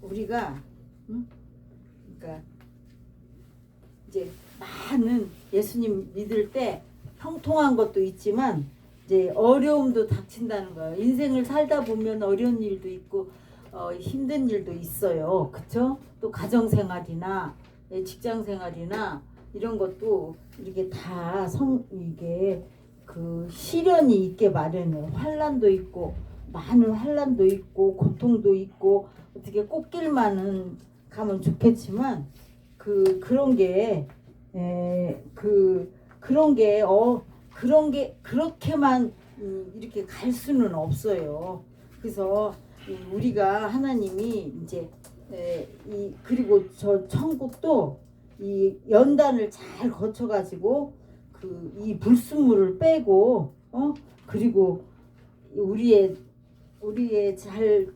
우리가 그러니까 이제 많은 예수님 믿을 때 형통한 것도 있지만 이제 어려움도 닥친다는 거예요. 인생을 살다 보면 어려운 일도 있고 힘든 일도 있어요. 그쵸? 또 가정생활이나 직장생활이나 이런 것도 이게 다 이게 그 시련이 있게 마련해요. 환난도 있고 많은 환난도 있고 고통도 있고 어떻게 꽃길만은 가면 좋겠지만 그런 게 그런 게 그렇게만 이렇게 갈 수는 없어요. 그래서 우리가 하나님이 이제 그리고 저 천국도 이 연단을 잘 거쳐가지고 이 불순물을 빼고 그리고 우리의 잘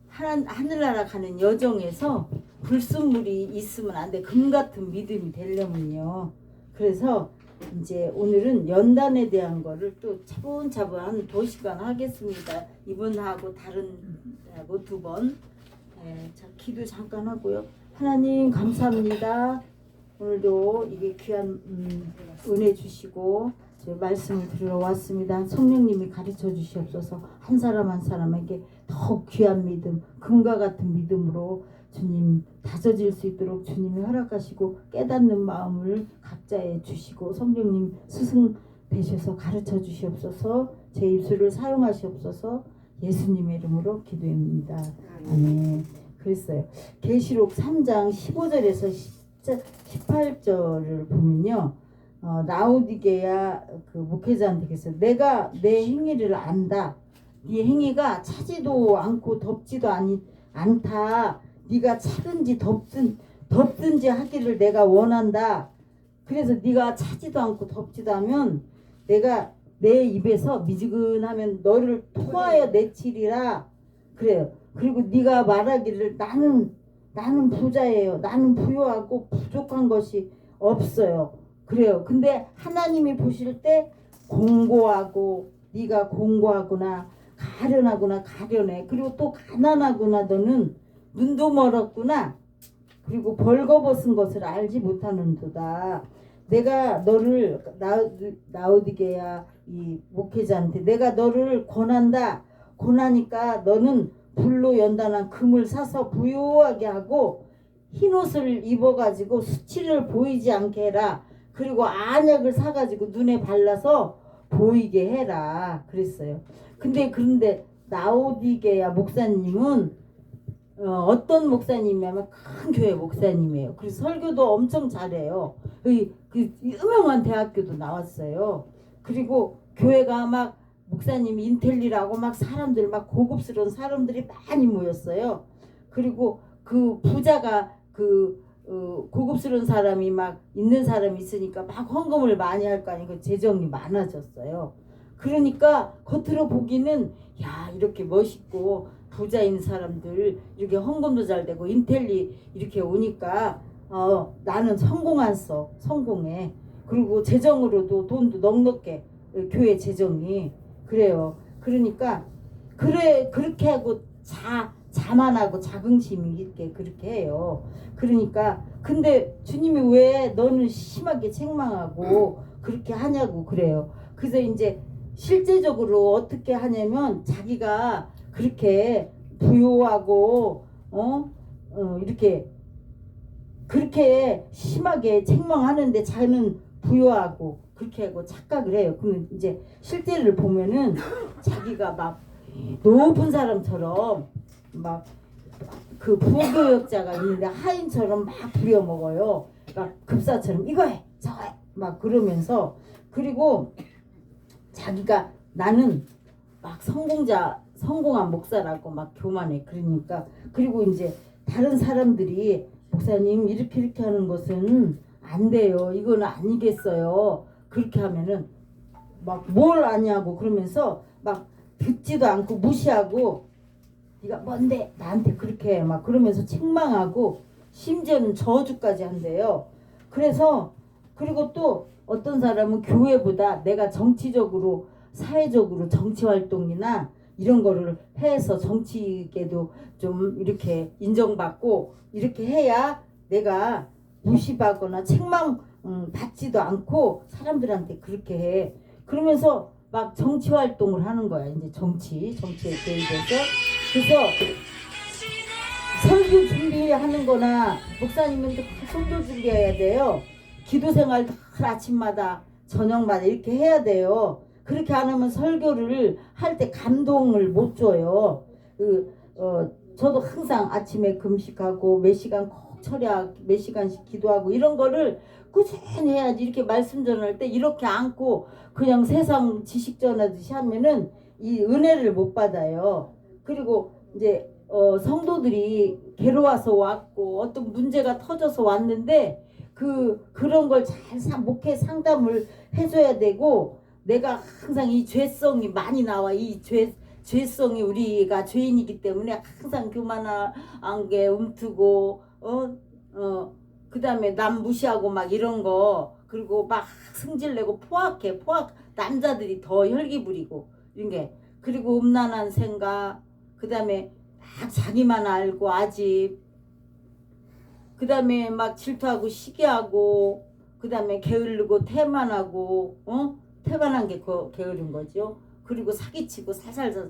하늘나라 가는 여정에서 불순물이 있으면 안 돼. 금 같은 믿음이 되려면요. 그래서 이제 오늘은 연단에 대한 거를 또 차분차분 한 2시간 하겠습니다. 이번하고 다른 하고 2번. 자, 기도 잠깐 하고요. 하나님 감사합니다. 오늘도 이게 귀한 은혜 주시고 말씀을 들으러 왔습니다. 성령님이 가르쳐 주시옵소서. 한 사람 한 사람에게 더욱 귀한 믿음, 금과 같은 믿음으로 주님 다져질 수 있도록 주님이 허락하시고 깨닫는 마음을 각자에 주시고 성령님 스승 되셔서 가르쳐 주시옵소서. 제 입술을 사용하시옵소서. 예수님의 이름으로 기도합니다. 아멘. 그랬어요. 계시록 3장 15절에서 18절을 보면요. 라오디게야 그 목회자한테 그랬어요. 내가 내 행위를 안다. 네 행위가 차지도 않고 덥지도 않다. 네가 차든지 덥든지 하기를 내가 원한다. 그래서 네가 차지도 않고 덥지도 않으면 내가 내 입에서 미지근하면 너를 토하여 내치리라. 그래요. 그리고 네가 말하기를 나는 부자예요. 나는 부유하고 부족한 것이 없어요. 그래요. 근데 하나님이 보실 때 공고하고 네가 공고하구나 가련해. 그리고 또 가난하구나. 너는 눈도 멀었구나. 그리고 벌거벗은 것을 알지 못하는도다. 내가 너를 라오디게야 이 목회자한테 내가 너를 권한다. 권하니까 너는 불로 연단한 금을 사서 부유하게 하고 흰옷을 입어가지고 수치를 보이지 않게 해라. 그리고 안약을 사가지고 눈에 발라서 보이게 해라. 그랬어요. 그런데 라오디게야 목사님은 어떤 목사님이냐면 큰 교회 목사님이에요. 그래서 설교도 엄청 잘해요. 그 유명한 대학교도 나왔어요. 그리고 교회가 막 목사님이 인텔리라고 막 사람들 막 고급스러운 사람들이 많이 모였어요. 그리고 그 부자가 고급스러운 사람이 막 있는 사람이 있으니까 막 헌금을 많이 할 거 아니에요. 그 재정이 많아졌어요. 그러니까 겉으로 보기는 야 이렇게 멋있고 부자인 사람들 이렇게 헌금도 잘 되고 인텔리 이렇게 오니까 나는 성공해. 그리고 재정으로도 돈도 넉넉해. 교회 재정이 그래요. 그러니까 그렇게 하고 자만하고 자긍심이 있게 그렇게 해요. 그러니까 근데 주님이 왜 너는 심하게 책망하고 그렇게 하냐고 그래요. 그래서 이제 실제적으로 어떻게 하냐면 자기가 그렇게 부유하고 이렇게 그렇게 심하게 책망하는데 자기는 부유하고 그렇게 하고 착각을 해요. 그러면 이제 실제를 보면은 자기가 막 높은 사람처럼 막 그 부교역자가 있는데 하인처럼 막 부려먹어요. 막 급사처럼 이거 해 저거 해 막 그러면서 그리고 자기가 나는 막 성공한 목사라고 막 교만해. 그러니까 그리고 이제 다른 사람들이 목사님 이렇게 하는 것은 안 돼요. 이거는 아니겠어요. 그렇게 하면은 막 뭘 아냐고 그러면서 막 듣지도 않고 무시하고 네가 뭔데 나한테 그렇게 해. 막 그러면서 책망하고 심지어는 저주까지 한대요. 그래서 그리고 또 어떤 사람은 교회보다 내가 정치적으로 사회적으로 정치활동이나 이런 거를 해서 정치계도 좀 이렇게 인정받고 이렇게 해야 내가 무시받거나 책망 받지도 않고 사람들한테 그렇게 해. 그러면서 막 정치 활동을 하는 거야. 이제 정치에 개입해서. 그래서 설교 준비하는 거나 목사님은 설교 준비해야 돼요. 기도 생활 늘 아침마다 저녁마다 이렇게 해야 돼요. 그렇게 안 하면 설교를 할 때 감동을 못 줘요. 저도 항상 아침에 금식하고 몇 시간 꼭 철야 몇 시간씩 기도하고 이런 거를 꾸준히 해야지. 이렇게 말씀 전할 때 이렇게 앉고 그냥 세상 지식 전하듯이 하면은 이 은혜를 못 받아요. 그리고 이제 성도들이 괴로워서 왔고 어떤 문제가 터져서 왔는데 그런 걸 잘 목회 상담을 해줘야 되고, 내가 항상 이 죄성이 많이 나와. 이 죄성이 우리가 죄인이기 때문에 항상 교만한 게 움트고 그 다음에 남 무시하고 막 이런 거, 그리고 막 승질내고 포악 남자들이 더 혈기 부리고 이런 게, 그리고 음란한 생각, 그 다음에 막 자기만 알고 아집, 그 다음에 막 질투하고 시기하고, 그 다음에 게으르고 태만하고 태만한 게 게으른 거죠. 그리고 사기치고 살살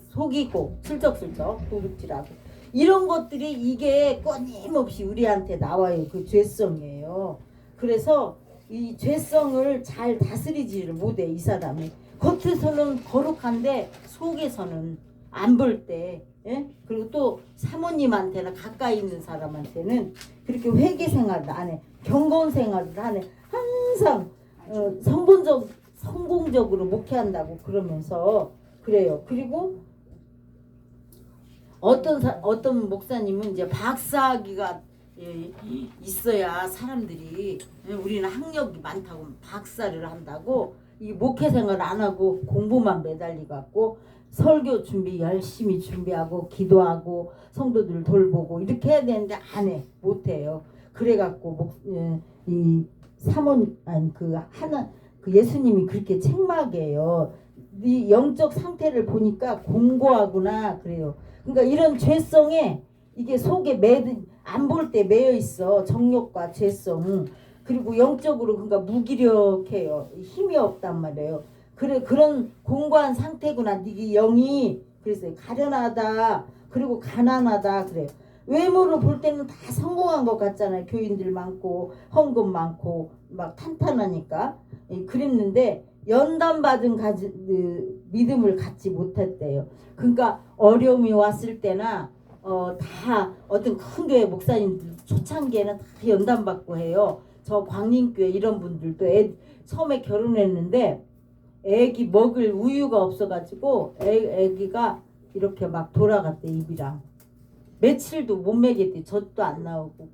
속이고 슬쩍슬쩍 도둑질하고 이런 것들이 이게 끊임없이 우리한테 나와요. 그 죄성이에요. 그래서 이 죄성을 잘 다스리지를 못해 이 사람이. 겉에서는 거룩한데 속에서는 안 볼 때, 예? 그리고 또 사모님한테나 가까이 있는 사람한테는 그렇게 회개 생활을 안 해. 경건 생활을 안 해. 항상 성공적으로 목회한다고 그러면서 그래요. 그리고 어떤 목사님은 이제 박사학위가 있어야 사람들이, 우리는 학력이 많다고 박사를 한다고 이 목회 생활 안 하고 공부만 매달리 갖고 설교 준비 열심히 준비하고 기도하고 성도들 돌보고 이렇게 해야 되는데 안 해. 못 해요. 그래 갖고 이 사모님 그 예수님이 그렇게 책망해요. 네 영적 상태를 보니까 공고하구나 그래요. 그러니까 이런 죄성에 이게 속에 안 볼 때 매여 있어. 정욕과 죄성. 그리고 영적으로 그러니까 무기력해요. 힘이 없단 말이에요. 그래, 그런 공고한 상태구나. 네 영이. 그래서 가련하다. 그리고 가난하다. 그래요. 외모로 볼 때는 다 성공한 것 같잖아요. 교인들 많고 헌금 많고 막 탄탄하니까. 그랬는데 연단받은 믿음을 갖지 못했대요. 그러니까 어려움이 왔을 때나 다 어떤 큰 교회 목사님들 초창기에는 다 연단받고 해요. 저 광림교회 이런 분들도 처음에 결혼했는데 애기 먹을 우유가 없어가지고 애기가 이렇게 막 돌아갔대. 입이랑 며칠도 못 먹였대. 젖도 안 나오고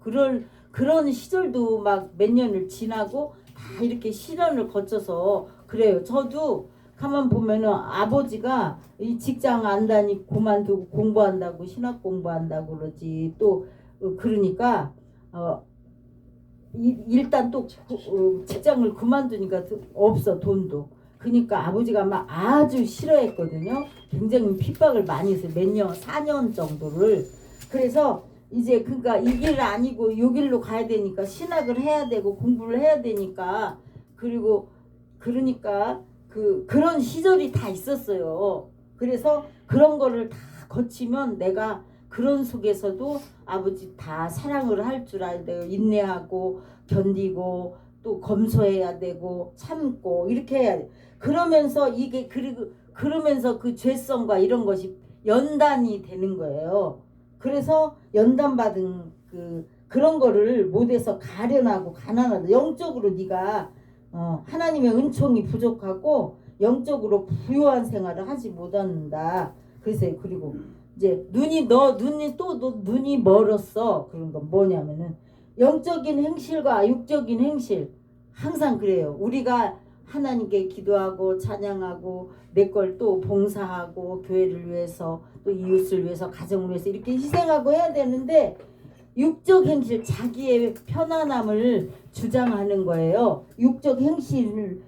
그런 시절도 막 몇 년을 지나고 다 이렇게 시련을 거쳐서 그래요. 저도 가만 보면은 아버지가 이 직장 안 다니고 그만두고 공부한다고 신학 공부한다고 그러지. 또 그러니까 일단 또 직장을 그만두니까 없어 돈도. 그러니까 아버지가 막 아주 싫어했거든요. 굉장히 핍박을 많이 했어요. 몇 년, 4년 정도를. 그래서 이제 그러니까 이 길 아니고 요 길로 가야 되니까 신학을 해야 되고 공부를 해야 되니까, 그리고 그러니까 그런 시절이 다 있었어요. 그래서 그런 거를 다 거치면 내가 그런 속에서도 아버지 다 사랑을 할 줄 알아야 돼요. 인내하고 견디고 또 검소해야 되고 참고 이렇게 해야 돼. 그러면서 이게 그러면서 그 죄성과 이런 것이 연단이 되는 거예요. 그래서 연단받은 그런 거를 못해서 가련하고 가난하다. 영적으로 네가 하나님의 은총이 부족하고 영적으로 부유한 생활을 하지 못한다. 그래서 그리고 이제 눈이 멀었어. 그런 건 뭐냐면은 영적인 행실과 육적인 행실 항상 그래요. 우리가 하나님께 기도하고 찬양하고 내 걸 또 봉사하고 교회를 위해서 또 이웃을 위해서 가정을 위해서 이렇게 희생하고 해야 되는데 육적 행실, 자기의 편안함을 주장하는 거예요. 육적 행실이.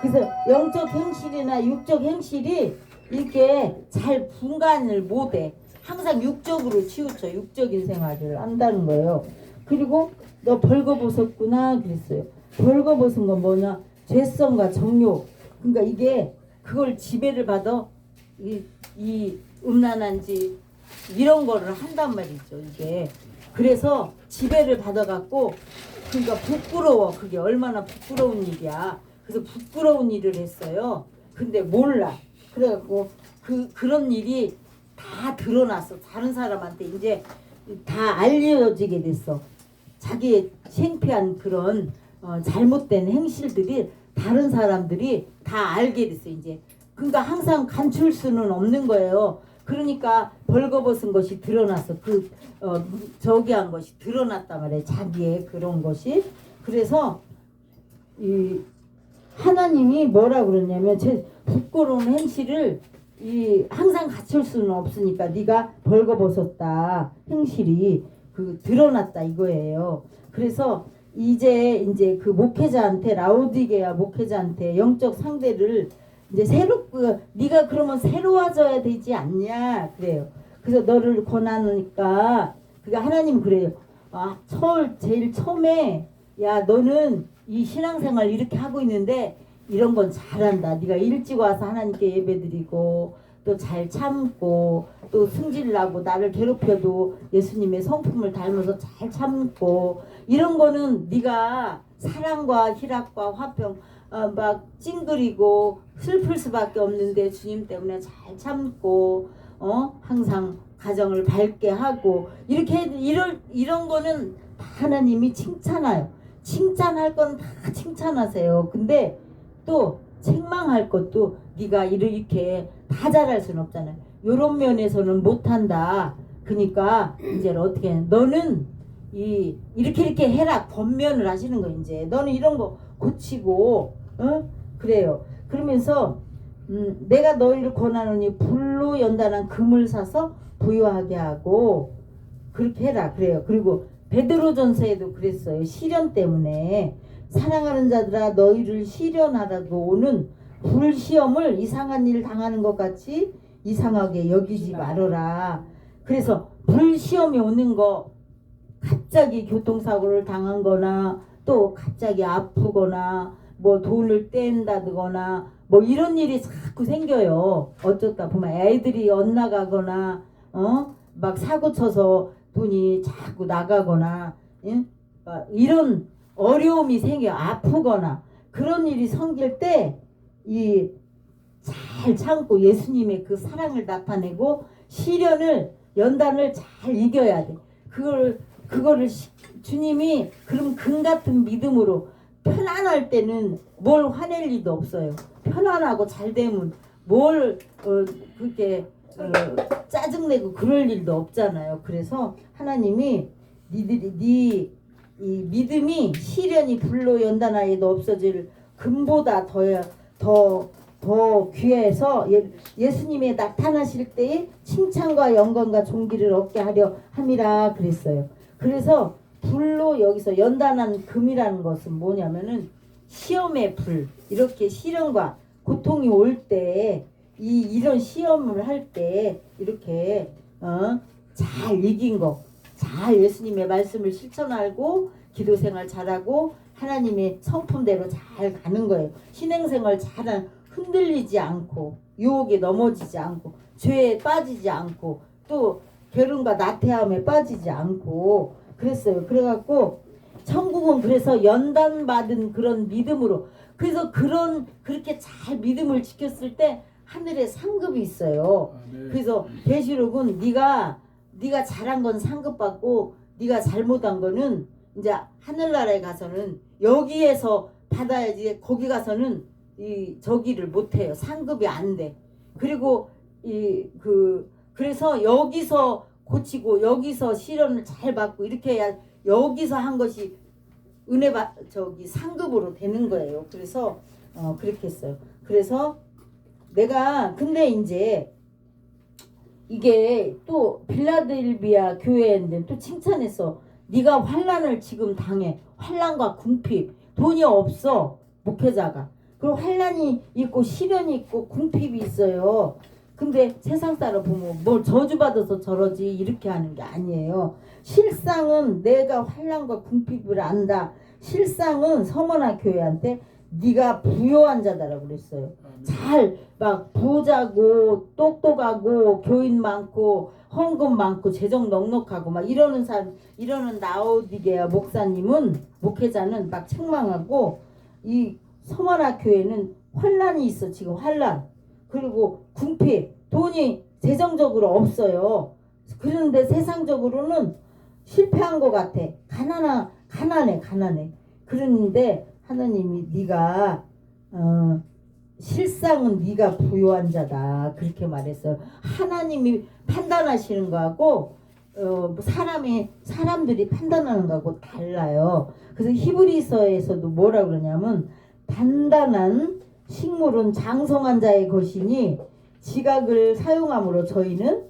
그래서 영적 행실이나 육적 행실이 이렇게 잘 분간을 못해. 항상 육적으로 치우쳐. 육적인 생활을 한다는 거예요. 그리고 너 벌거벗었구나 그랬어요. 벌거벗은 건 뭐냐? 죄성과 정욕. 그러니까 이게 그걸 지배를 받아 이 음란한지 이런 거를 한단 말이죠. 이게 그래서 지배를 받아갖고 그러니까 부끄러워. 그게 얼마나 부끄러운 일이야. 그래서 부끄러운 일을 했어요. 근데 몰라. 그래갖고 그런 일이 다 드러났어. 다른 사람한테 이제 다 알려지게 됐어. 자기의 창피한 그런 잘못된 행실들이 다른 사람들이 다 알게 됐어. 이제 그러니까 항상 감출 수는 없는 거예요. 그러니까 벌거벗은 것이 드러났어. 저기 한 것이 드러났단 말이에요. 자기의 그런 것이. 그래서 이 하나님이 뭐라 그러냐면 제 부끄러운 행실을 항상 갖출 수는 없으니까 네가 벌거벗었다 행실이 드러났다 이거예요. 그래서 이제 그 목회자한테 라오디게아 목회자한테 영적 상대를 이제 네가 그러면 새로워져야 되지 않냐 그래요. 그래서 너를 권하니까 그러니까 하나님 그래요. 제일 처음에 야 너는 이 신앙생활 이렇게 하고 있는데 이런 건 잘한다. 네가 일찍 와서 하나님께 예배드리고 또 잘 참고 또 승질나고 나를 괴롭혀도 예수님의 성품을 닮아서 잘 참고 이런 거는 네가 사랑과 희락과 화평 막 찡그리고 슬플 수밖에 없는데 주님 때문에 잘 참고 항상 가정을 밝게 하고 이렇게 이런 거는 다 하나님이 칭찬해요. 칭찬할 건 다 칭찬하세요. 근데 또 책망할 것도 네가 이렇게 다 잘할 수는 없잖아요. 요런 면에서는 못한다. 그러니까 이제 어떻게 해? 너는 이렇게 해라. 권면을 하시는 거 이제 너는 이런 거 고치고 그래요. 그러면서 내가 너희를 권하노니 불로 연단한 금을 사서 부유하게 하고 그렇게 해라 그래요. 그리고 베드로전서에도 그랬어요. 시련 때문에 사랑하는 자들아 너희를 시련하라고 오는 불시험을 이상한 일 당하는 것 같이 이상하게 여기지 말아라. 그래서 불시험이 오는 거 갑자기 교통사고를 당한 거나 또 갑자기 아프거나 뭐 돈을 뗀다거나 뭐 이런 일이 자꾸 생겨요. 어쩌다 보면 애들이 엇나가거나 막 사고 쳐서 돈이 자꾸 나가거나 이런 어려움이 생겨 아프거나 그런 일이 생길 때 잘 참고 예수님의 그 사랑을 나타내고 시련을 연단을 잘 이겨야 돼. 그거를 주님이 그럼 금 같은 믿음으로 편안할 때는 뭘 화낼 일도 없어요. 편안하고 잘 되면 뭘 그렇게 짜증내고 그럴 일도 없잖아요. 그래서 하나님이 이 믿음이 시련이 불로 연단하여도 없어질 금보다 더 귀해서 예수님의 나타나실 때에 칭찬과 영광과 존귀를 얻게 하려 함이라 그랬어요. 그래서 불로 여기서 연단한 금이라는 것은 뭐냐면은 시험의 불. 이렇게 시련과 고통이 올 때 이런 시험을 할 때 이렇게 잘 이긴 거. 잘 예수님의 말씀을 실천하고 기도생활 잘하고 하나님의 성품대로 잘 가는 거예요. 신앙생활 잘한 흔들리지 않고 유혹에 넘어지지 않고 죄에 빠지지 않고 또 결혼과 나태함에 빠지지 않고 그랬어요. 그래갖고 천국은 그래서 연단받은 그런 믿음으로 그래서 그렇게 잘 믿음을 지켰을 때 하늘에 상급이 있어요. 네. 그래서 계시록은 네가 잘한 건 상급받고 네가 잘못한 거는 이제 하늘나라에 가서는 여기에서 받아야지 거기 가서는 저기를 못해요. 상급이 안 돼. 그리고 그래서 여기서 고치고 여기서 시련을 잘 받고 이렇게 해야 여기서 한 것이 상급으로 되는 거예요. 그래서 그렇게 했어요. 그래서 근데 이제 이게 또 빌라델비아 교회인데 또 칭찬했어. 네가 환난을 지금 당해. 환난과 궁핍. 돈이 없어. 목회자가. 그리고 환난이 있고 시련이 있고 궁핍이 있어요. 근데 세상 사람 보면 뭘 저주받아서 저러지 이렇게 하는 게 아니에요. 실상은 내가 환난과 궁핍을 안다. 실상은 서머나 교회한테 네가 부요한 자다라고 그랬어요. 잘 막 부자고 똑똑하고 교인 많고 헌금 많고 재정 넉넉하고 막 이러는 사람, 이러는 라오디게아 목사님은, 목회자는 막 책망하고, 이 서머나 교회는 환난이 있어. 지금 환난, 그리고 궁핍, 돈이 재정적으로 없어요. 그런데 세상적으로는 실패한 것 같아. 가난해. 그런데 하나님이 네가 실상은 네가 부요한 자다 그렇게 말했어요. 하나님이 판단하시는 거하고 사람들이 판단하는 거하고 달라요. 그래서 히브리서에서도 뭐라 그러냐면, 단단한 식물은 장성한 자의 것이니 지각을 사용함으로 저희는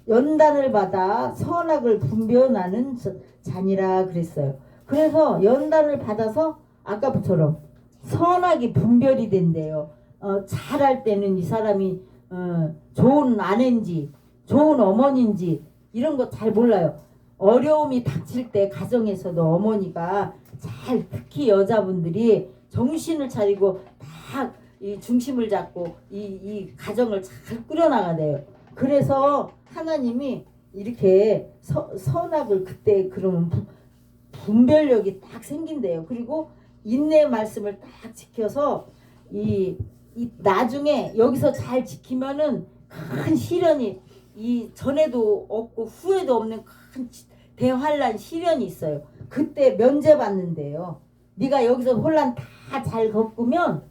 연단을 받아 선악을 분별하는 자니라 그랬어요. 그래서 연단을 받아서 아까처럼 선악이 분별이 된대요. 잘할 때는 이 사람이 좋은 아내인지 좋은 어머니인지 이런 거 잘 몰라요. 어려움이 닥칠 때 가정에서도 어머니가 잘, 특히 여자분들이 정신을 차리고 딱 이 중심을 잡고 이 가정을 잘 꾸려나가야 돼요. 그래서 하나님이 이렇게 선악을 그때 그러면 분별력이 딱 생긴대요. 그리고 인내의 말씀을 딱 지켜서 이 나중에 여기서 잘 지키면은 큰 시련이, 이 전에도 없고 후에도 없는 큰 대환란 시련이 있어요. 그때 면제받는데요. 네가 여기서 혼란 다 잘 겪으면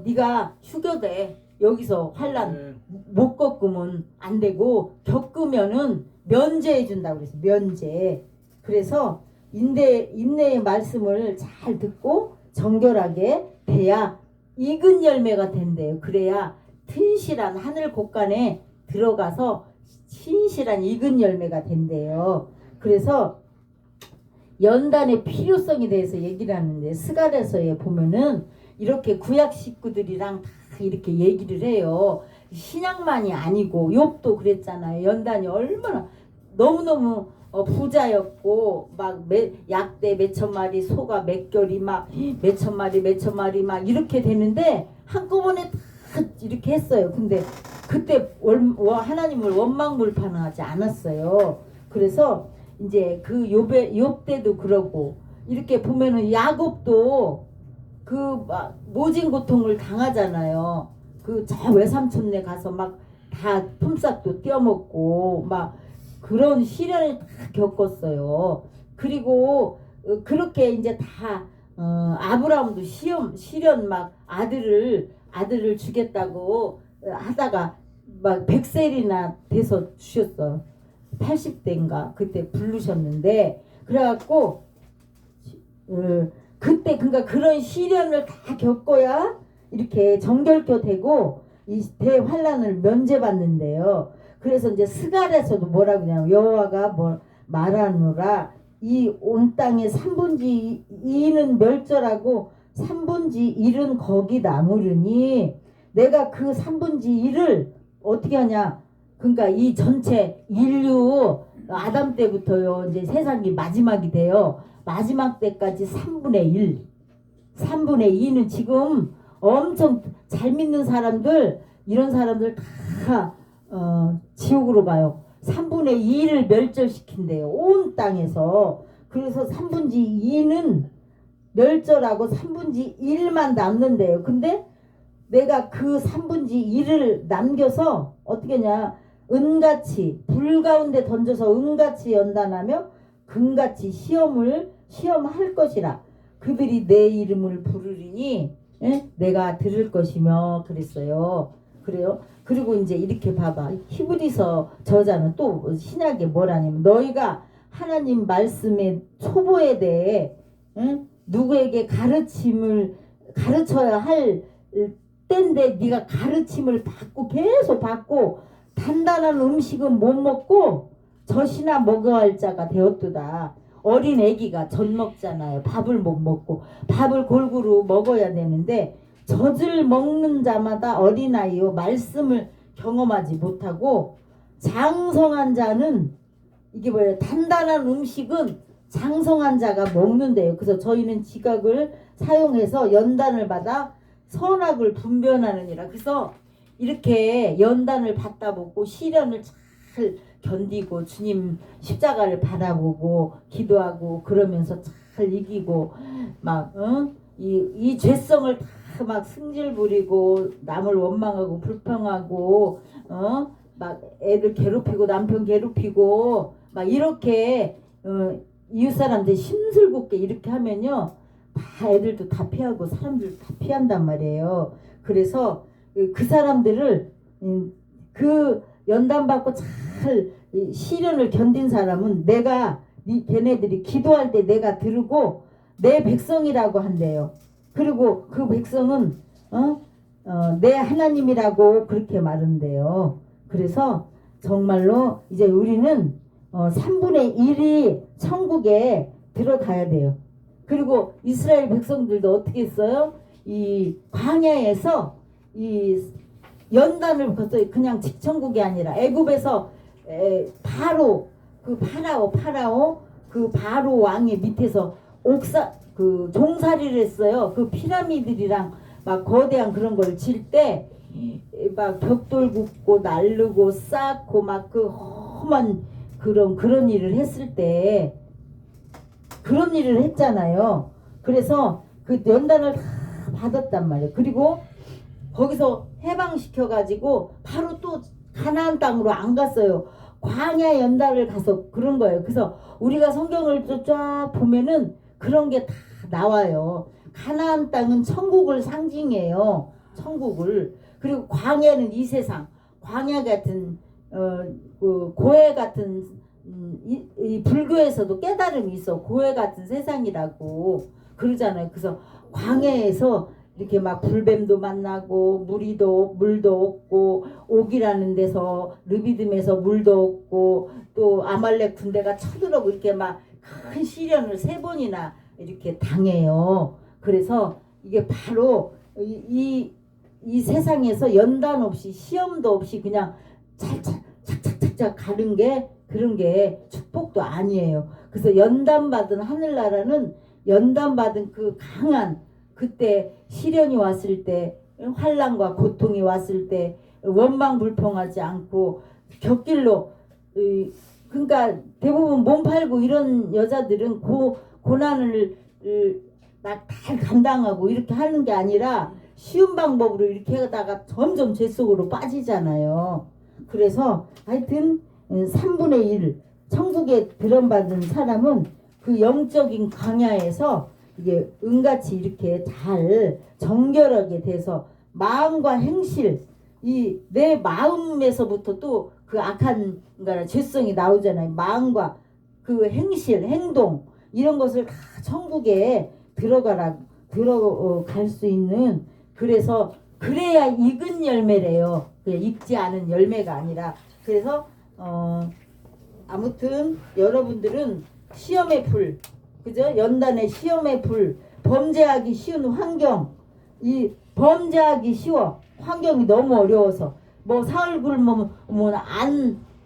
네가 휴교돼. 여기서 환란 못 겪으면 안 되고, 겪으면은 면제해 준다고 그랬어. 면제. 그래서 인내의 말씀을 잘 듣고 정결하게 돼야 익은 열매가 된대요. 그래야 튼실한 하늘 곳간에 들어가서 신실한 익은 열매가 된대요. 그래서 연단의 필요성에 대해서 얘기를 하는데, 스가랴서에 보면은 이렇게 구약 식구들이랑 다 이렇게 얘기를 해요. 신약만이 아니고 욥도 그랬잖아요. 연단이 얼마나 너무너무 부자였고 막 약대 몇천 마리, 소가 몇 결이 막 몇천 마리 막 이렇게 되는데 한꺼번에 다 이렇게 했어요. 근데 그때 하나님을 원망불판하지 않았어요. 그래서 이제 그 욥 때도 그러고, 이렇게 보면은 야곱도 그 막 모진 고통을 당하잖아요. 그 저 외삼촌네 가서 막 다 품삯도 떼어먹고 막 그런 시련을 다 겪었어요. 그리고 그렇게 이제 다 아브라함도 시련 막 아들을 주겠다고 하다가 막 100살이나 돼서 주셨어요. 80대인가 그때 부르셨는데, 그래갖고 그때 그러니까 그런 시련을 다 겪어야 이렇게 정결케 되고 이 대환란을 면제받는데요. 그래서 이제 스갈에서도 뭐라 그러냐면, 여호와가 말하노라, 이 온 땅의 3분의 2는 멸절하고 3분의 1은 거기 남으르니, 내가 그 3분의 1을 어떻게 하냐, 그러니까 이 전체 인류 아담 때부터요 이제 세상이 마지막이 돼요. 마지막 때까지 3분의 2는 지금 엄청 잘 믿는 사람들, 이런 사람들 다 지옥으로 가요. 3분의 2를 멸절시킨대요. 온 땅에서. 그래서 3분의 2는 멸절하고 3분의 1만 남는데요. 근데 내가 그 3분의 1을 남겨서 어떻게 하냐, 은같이 불 가운데 던져서 은같이 연단하며 금같이 시험할 것이라. 그들이 내 이름을 부르리니 내가 들을 것이며 그랬어요. 그래요. 그리고 이제 이렇게 봐봐. 히브리서 저자는 또 신약에 뭐라냐면, 너희가 하나님 말씀의 초보에 대해 누구에게 가르쳐야 할 때인데 네가 가르침을 계속 받고 단단한 음식은 못 먹고 젖이나 먹어야 할 자가 되었도다. 어린 애기가 젖 먹잖아요. 밥을 못 먹고 밥을 골고루 먹어야 되는데, 젖을 먹는 자마다 어린아이요 말씀을 경험하지 못하고 장성한 자는 이게 뭐예요? 단단한 음식은 장성한 자가 먹는데요. 그래서 저희는 지각을 사용해서 연단을 받아 선악을 분별하느니라. 그래서 이렇게 연단을 받다 보고 시련을 잘 견디고 주님 십자가를 바라보고 기도하고 그러면서 잘 이기고 막 이 죄성을 다 막 승질 부리고 남을 원망하고 불평하고 막 애들 괴롭히고 남편 괴롭히고 막 이렇게 이웃 사람들 심술궂게 이렇게 하면요 다 애들도 다 피하고 사람들도 다 피한단 말이에요. 그래서 그 사람들을 그 연단받고 잘 시련을 견딘 사람은 내가 걔네들이 기도할 때 내가 들고 내 백성이라고 한대요. 그리고 그 백성은 내 하나님이라고 그렇게 말한대요. 그래서 정말로 이제 우리는 3분의 1이 천국에 들어가야 돼요. 그리고 이스라엘 백성들도 어떻게 했어요? 이 광야에서 이 연단을 벗어요. 그냥 직천국이 아니라 애굽에서 바로 그 파라오 그 바로 왕의 밑에서 그 종살이를 했어요. 그 피라미드랑 막 거대한 그런 걸 질 때 막 벽돌 굽고 날르고 쌓고 막 그 험한 그런 일을 했을 때 그런 일을 했잖아요. 그래서 그 연단을 다 받았단 말이에요. 그리고 거기서 해방시켜 가지고 바로 또 가나안 땅으로 안 갔어요. 광야 연단을 가서 그런 거예요. 그래서 우리가 성경을 쫙 보면은 그런 게 다 나와요. 가나안 땅은 천국을 상징해요. 천국을. 그리고 광야는 이 세상, 광야 같은 그 고해 같은 이 불교에서도 깨달음이 있어. 고해 같은 세상이라고 그러잖아요. 그래서 광야에서 이렇게 막 불뱀도 만나고 물도 없고 옥이라는 데서 르비딤에서 물도 없고 또 아말렉 군대가 쳐들어오고 이렇게 막 큰 시련을 3번이나 이렇게 당해요. 그래서 이게 바로 이 세상에서 연단 없이 시험도 없이 그냥 착착착착 가는 게 그런 게 축복도 아니에요. 그래서 연단받은 하늘나라는 연단받은 그 강한 그때 시련이 왔을 때 환난과 고통이 왔을 때 원망불평하지 않고 곁길로 그러니까 대부분 몸 팔고 이런 여자들은 고난을 잘 감당하고 이렇게 하는 게 아니라 쉬운 방법으로 이렇게 하다가 점점 죄 속으로 빠지잖아요. 그래서 하여튼 3분의 1 천국에 들어받은 사람은 그 영적인 광야에서 이게 은같이 이렇게 잘 정결하게 돼서 마음과 행실 이 내 마음에서부터 또 그 악한 그러니까 죄성이 나오잖아요. 마음과 그 행실 행동 이런 것을 다 천국에 들어갈 수 있는 그래서 그래야 익은 열매래요. 익지 않은 열매가 아니라 그래서 아무튼 여러분들은 시험의 불 그죠? 연단의 시험의 불 범죄하기 쉬운 환경 이 범죄하기 쉬워 환경이 너무 어려워서 뭐 사흘 굶으면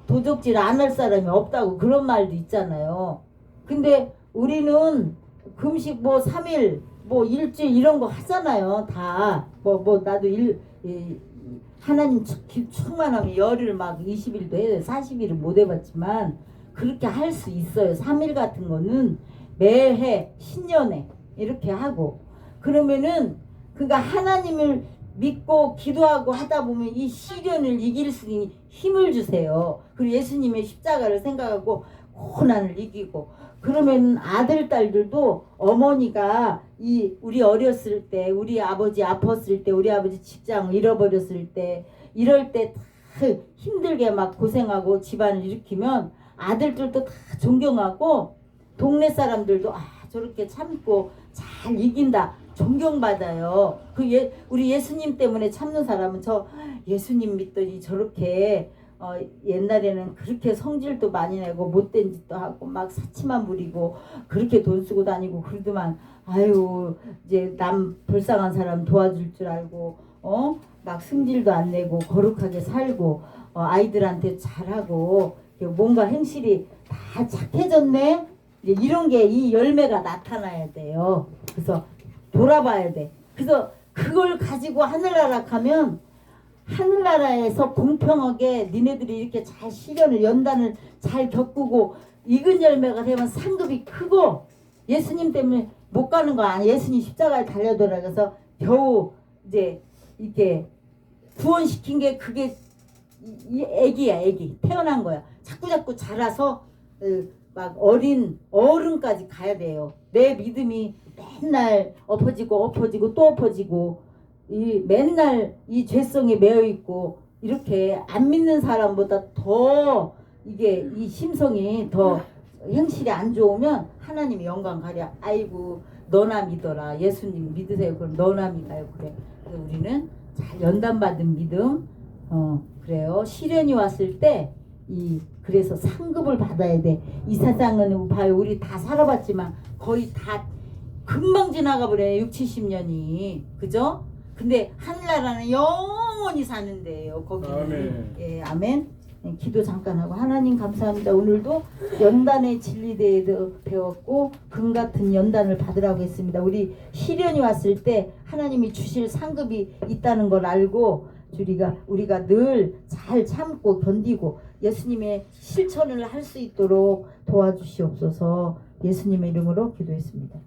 도적질 안 할 사람이 없다고 그런 말도 있잖아요. 근데 우리는 금식 뭐 3일 뭐 일주일 이런 거 하잖아요. 다 나도 하나님 충만하면 열흘 막 20일도 해요. 40일은 못 해봤지만 그렇게 할 수 있어요. 3일 같은 거는 매해 신년에 이렇게 하고 그러면은 그러니까 하나님을 믿고 기도하고 하다 보면 이 시련을 이길 수 있는 힘을 주세요. 그리고 예수님의 십자가를 생각하고 고난을 이기고 그러면 아들 딸들도 어머니가 우리 어렸을 때 우리 아버지 아팠을 때 우리 아버지 직장 잃어버렸을 때 이럴 때 다 힘들게 막 고생하고 집안을 일으키면 아들들도 다 존경하고 동네 사람들도 저렇게 참고 잘 이긴다 존경받아요. 우리 예수님 때문에 참는 사람은 저 예수님 믿더니 저렇게 옛날에는 그렇게 성질도 많이 내고 못된 짓도 하고 막 사치만 부리고 그렇게 돈 쓰고 다니고 그러더만 아유 이제 남 불쌍한 사람 도와줄 줄 알고 막 승질도 안 내고 거룩하게 살고 아이들한테 잘하고 뭔가 행실이 다 착해졌네. 이제 이런 게 이 열매가 나타나야 돼요. 그래서 돌아봐야 돼. 그래서 그걸 가지고 하늘나라 가면 하늘나라에서 공평하게 니네들이 이렇게 잘 시련을 연단을 잘 겪고 익은 열매가 되면 상급이 크고 예수님 때문에 못 가는 거 아니야. 예수님 십자가에 달려들어가서 겨우 이제 이렇게 구원시킨 게 그게 이 애기야. 애기 태어난 거야. 자꾸 자라서 막 어른까지 가야 돼요. 내 믿음이 맨날 엎어지고 또 엎어지고 이 맨날 이 죄성에 매여 있고 이렇게 안 믿는 사람보다 더 이게 이 심성이 더 행실이 안 좋으면 하나님이 영광 가려. 아이고 너나 믿어라. 예수님 믿으세요. 그럼 너나 믿어요. 그래. 그래서 우리는 잘 연단받은 믿음. 그래요. 시련이 왔을 때 그래서 상급을 받아야 돼. 이 세상은 봐요. 우리 다 살아봤지만 거의 다 금방 지나가 버려요. 6, 70년이. 그죠? 근데 하늘나라는 영원히 사는 데예요. 거기는. 아멘. 예, 아멘. 예, 기도 잠깐 하고 하나님 감사합니다. 오늘도 연단의 진리대에도 배웠고 금같은 연단을 받으라고 했습니다. 우리 시련이 왔을 때 하나님이 주실 상급이 있다는 걸 알고 우리가 늘 잘 참고 견디고 예수님의 실천을 할 수 있도록 도와주시옵소서. 예수님의 이름으로 기도했습니다.